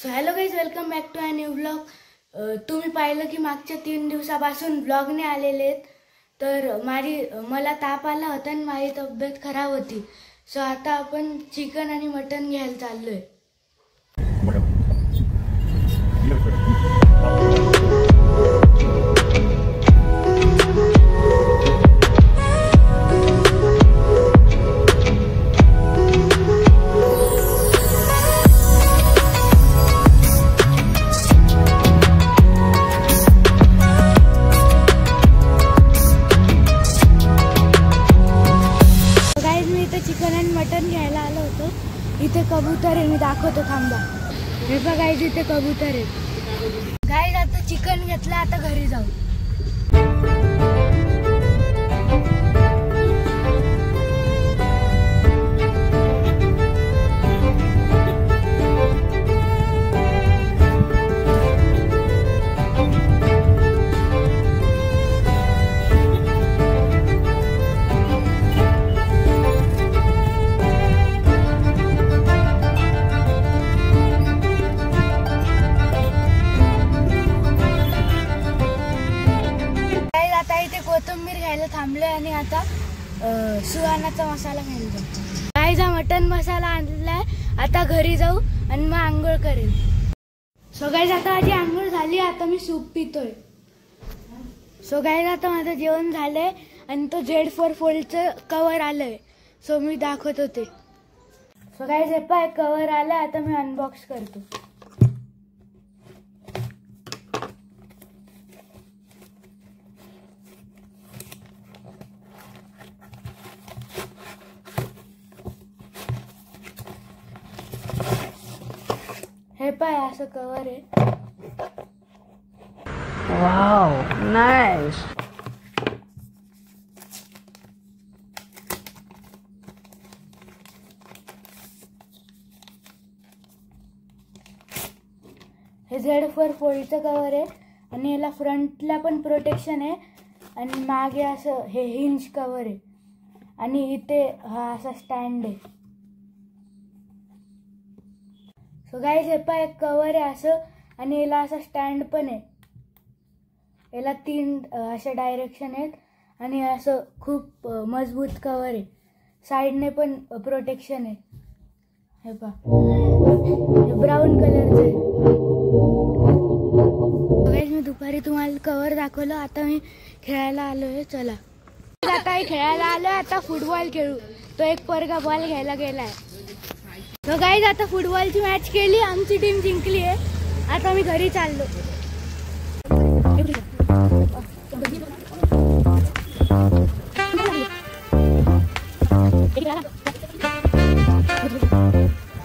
So hello guys, welcome back to a new blog. तुम्ही पाहिलं की मागच्या 3 दिवसापासून ब्लॉग नाही आलेले आहेत. तर मला ताप आला होता आणि माझी तब्येत खराब होती. सो आता आपण चिकन आणि मटन घ्यायला चाललोय. चिकन आणि मटन घ्यायला आलो होतो. इथे कबूतर आहे, मी दाखवतो थांबा. हे बघा गाईज, इथे कबूतर आहे. गाईज आता चिकन घेतलं, आता घरी जाऊ. कोथिंबीर घ्यायला थांबले आणि आता सुहानाचा मसाला घ्यायला जातो. गाईज हा मटन मसाला आणलाय. आता घरी जाऊ आणि मग आंघोळ करेल. सो गाईज आता माझी आंघोळ झाली, आता मी सूप पितोय. सो गाईज आता माझं जेवण झालंय आणि तो Z4 फोल्डचं कवर आलंय. सो मी दाखवत होते. सो गाईज हे पाय कवर आलंय, आता मी अनबॉक्स करतो. हे पाय असं कवर आहे. वाव, नाईस. हे Z4 फोल्डचं कवर आहे आणि याला फ्रंटला पण प्रोटेक्शन आहे आणि मागे असं हे हिंज कवर आहे आणि इथे हा असा स्टँड आहे. सो गाईज हे पाय एक कवर आहे असं आणि याला असा स्टँड पण आहे. याला 3 अशा डायरेक्शन आहेत आणि असं खूप मजबूत कवर आहे. साईडने पण प्रोटेक्शन आहे. हे पहा, ब्राऊन कलरचं आहे. गाईज मी दुपारी तुम्हाला कवर दाखवलं. आता मी खेळायला आलोय. चला आता खेळायला आलोय. आता फुटबॉल खेळू. तो एक पोरगा बॉल घ्यायला गेलाय. तो गाईज आता फुटबॉलची मॅच केली, आमची टीम जिंकली आहे. आता मी घरी चाललो.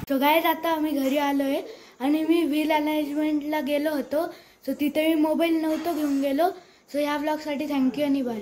सो गाईज आता आम्ही घरी आलोय आणि मी व्हील अलाइनमेंटला गेलो होतो. सो तिथे मी मोबाईल नव्हतो घेऊन गेलो. सो या ब्लॉगसाठी थँक्यू आणि बाय.